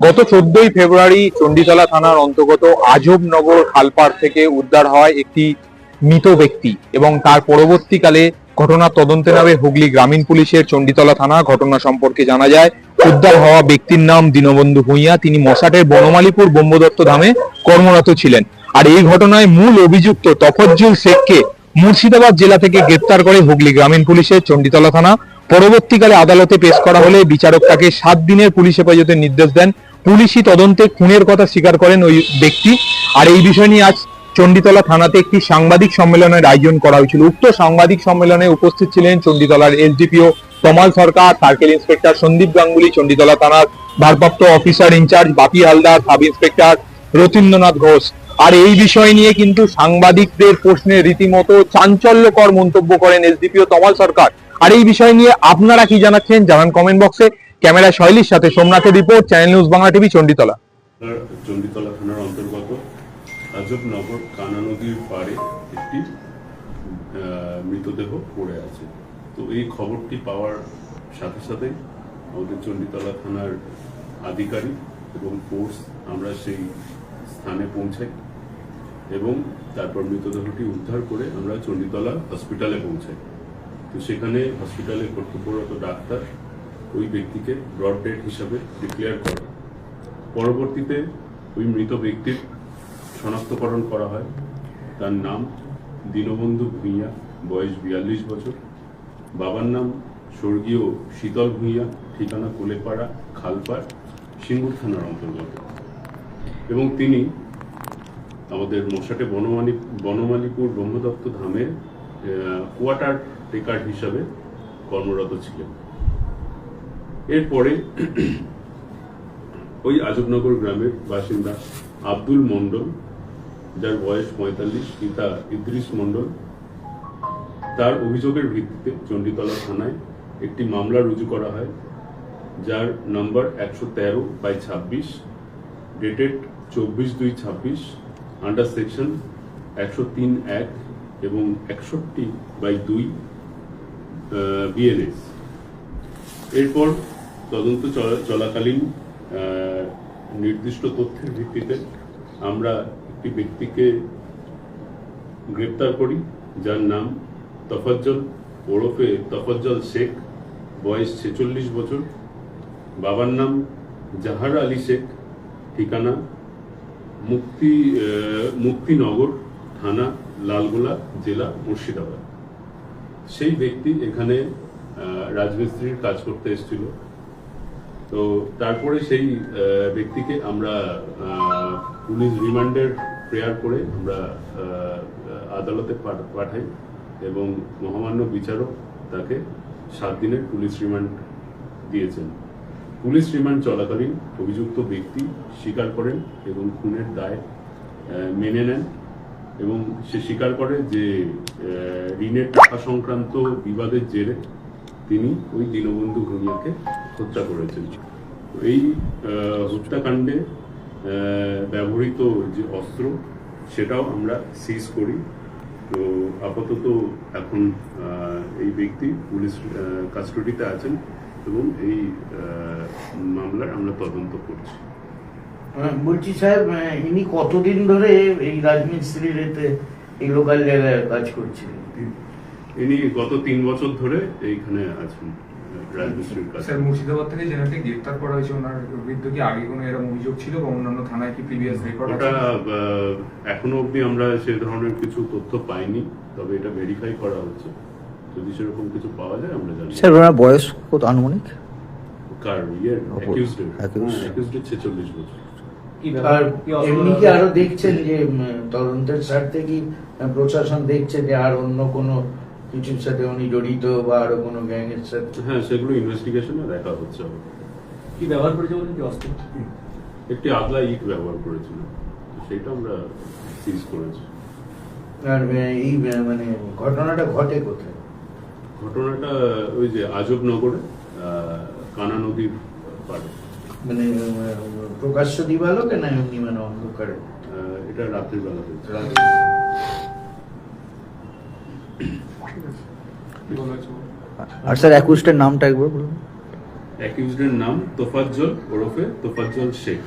গত 14ই ফেব্রুয়ারি চণ্ডীতলা থানার অন্তর্গত আজবনগর খালপাড় থেকে উদ্ধার হয় একটি মৃত ব্যক্তি এবং তার পরবর্তীকালে ঘটনার তদন্তে নামে হুগলি গ্রামীণ পুলিশের চণ্ডীতলা থানা। ঘটনা সম্পর্কে জানা যায়, উদ্ধার হওয়া ব্যক্তির নাম দীনবন্ধু ভূঁইয়া। তিনি মশাটের বনমালীপুর ব্রহ্মদত্ত ধামে কর্মরত ছিলেন। আর এই ঘটনায় মূল অভিযুক্ত তফজ্জল শেখকে মুর্শিদাবাদ জেলা থেকে গ্রেপ্তার করে হুগলি গ্রামীণ পুলিশের চণ্ডীতলা থানা। পরবর্তীকালে আদালতে পেশ করা হলে বিচারক তাকে 7 দিনের পুলিশ হেফাজতের নির্দেশ দেন। পুলিশি তদন্তে খুনের কথা স্বীকার করেন ওই ব্যক্তি। আর এই বিষয় নিয়ে আজ চণ্ডীতলা থানাতে একটি সাংবাদিক সম্মেলনের আয়োজন করা হয়েছিল। উক্ত সাংবাদিক সম্মেলনে উপস্থিত ছিলেন চণ্ডীতলার এসডিপিও তমাল সরকার, সার্কেল ইন্সপেক্টর সন্দীপ গাঙ্গুলি, চণ্ডীতলা থানার ভারপ্রাপ্ত অফিসার ইনচার্জ বাপি হালদার, সাব ইন্সপেক্টর রতীন্দ্রনাথ ঘোষ। আর এই বিষয় নিয়ে কিন্তু সাংবাদিকদের প্রশ্নে রীতিমতো চাঞ্চল্যকর মন্তব্য করেন এসডিপিও তমাল সরকার। আর এই বিষয় নিয়ে আপনারা কি জানাচ্ছেন জানান কমেন্ট বক্সে। ক্যামেরা শৈলীর সাথে সোমনাথের report, channel news Bangla TV, Chanditala. Chanditala থানার অন্তর্গত আজবনগর কানা নদীর পাড়ে একটি মৃতদেহ পড়ে আছে। তো এই খবরটি পাওয়ার সাথে সাথে আমাদের চণ্ডীতলা থানার আধিকারিক এবং ফোর্স আমরা সেই স্থানে পৌঁছাই এবং তারপর মৃতদেহটি উদ্ধার করে আমরা চণ্ডীতলা হসপিটালে পৌঁছাই। তো সেখানে হসপিটালে কর্তব্যরত ডাক্তার ওই ব্যক্তিকে ব্রড ডেড হিসাবে ডিক্লেয়ার করে। পরবর্তীতে ওই মৃত ব্যক্তির শনাক্তকরণ করা হয়। তার নাম দীনবন্ধু ভূঁইয়া, বয়স 42 বছর। বাবার নাম স্বর্গীয় শীতল ভূঁইয়া, ঠিকানা কোলেপাড়া, খালপাড়, সিঙ্গুর থানার অন্তর্গত। এবং তিনি আমাদের মশাটে বনমালীপুর ব্রহ্মদত্ত ধামের কোয়ার্টার টেকার হিসাবে কর্মরত ছিলেন। এরপরে ওই আজবনগর গ্রামের বাসিন্দা আব্দুল মন্ডল, যার বয়স 45, পিতা ইদ্রিস মন্ডল, তার অভিযোগের ভিত্তিতে চণ্ডীতলা থানায় একটি মামলা রুজু করা হয়, যার নম্বর 113/26, ডেটেড 24/2/26, আন্ডার সেকশন 103(1) এবং 61/2 বিএনএস। এরপর তদন্ত চলাকালীন নির্দিষ্ট তথ্যের ভিত্তিতে আমরা একটি ব্যক্তিকে গ্রেপ্তার করি, যার নাম তফজ্জল ওরফে তফজ্জল শেখ, বয়স 46 বছর। বাবার নাম জাহার আলী শেখ, ঠিকানা মুক্তিনগর থানা, লালগোলা জেলা, মুর্শিদাবাদ। সেই ব্যক্তি এখানে রাজমিস্ত্রির কাজ করতে এসেছিল। তো তারপরে সেই ব্যক্তিকে আমরা পুলিশ রিমান্ডের প্রেয়ার করে আমরা আদালতে পাঠাই এবং মহামান্য বিচারক তাকে 7 দিনের পুলিশ রিমান্ড দিয়েছেন। পুলিশ রিমান্ড চলাকালীন অভিযুক্ত ব্যক্তি স্বীকার করেন এবং খুনের দায় মেনে নেন এবং সে স্বীকার করে যে ঋণের টাকা সংক্রান্ত বিবাদের জেরে তিনি ওই দীনবন্ধু ভূঁইয়াকে হত্যা করেছেন। এই হত্যাকাণ্ডে ব্যবহৃত যে অস্ত্র সেটাও আমরা সিজ করি। তো আপাতত এখন এই ব্যক্তি পুলিশ কাস্টডিতে আছেন এবং এই মামলার আমরা তদন্ত করছি। বলছি সাহেব, ইনি কতদিন ধরে এই রাজমিস্ত্রির এই লোকাল জায়গায় কাজ করছিলেন? ইনি গত 3 বছর ধরে এইখানে আছেন রাজমিস্ত্রির কাজ। স্যার, মুর্শিদাবাদ থেকে যেনাকে গ্রেফতার করা হয়েছে, ওনার বিরুদ্ধে কি আগে কোনো এরকম অভিযোগ ছিল বা অন্যান্য থানায় কি প্রিভিয়াস রেকর্ড আছে? ওটা এখনো অবধি আমরা সে ধরনের কিছু তথ্য পাইনি, তবে এটা ভেরিফাই করা হচ্ছে। যদি সেরকম কিছু পাওয়া যায় আমরা জানি। স্যার, ওনার বয়স কত আনুমানিক? কার অ্যাকিউজড 46 বছর। আর এমনি কি আরো দেখছেন যে তদন্তের স্বার্থে কি প্রশাসন দেখছে যে আর অন্য কোনো কিছুর সাথে উনি জড়িত বা আরো কোনো গ্যাং এর সাথে? হ্যাঁ, সেগুলো ইনভেস্টিগেশনে দেখা হচ্ছে। কি ব্যবহার করেছে বলেন, কি অস্ত্র? একটি আগলা ইট ব্যবহার করেছিল, সেটা আমরা সিজ করেছি। আর এই মানে ঘটনাটা ঘটে কোথায়? ঘটনাটা ওই যে আজবনগরে কানা নদীর পাড়ে। মানে প্রকাশ্য দিবালোকে না এমনি মানে অন্ধকারে? এটা রাত্রির বেলা হয়েছে। আর স্যার অ্যাকুস্টের নামটা একবার বলুন। অ্যাকিউজডের নাম তোফাজ্জল ওরফে তোফাজ্জল শেখ।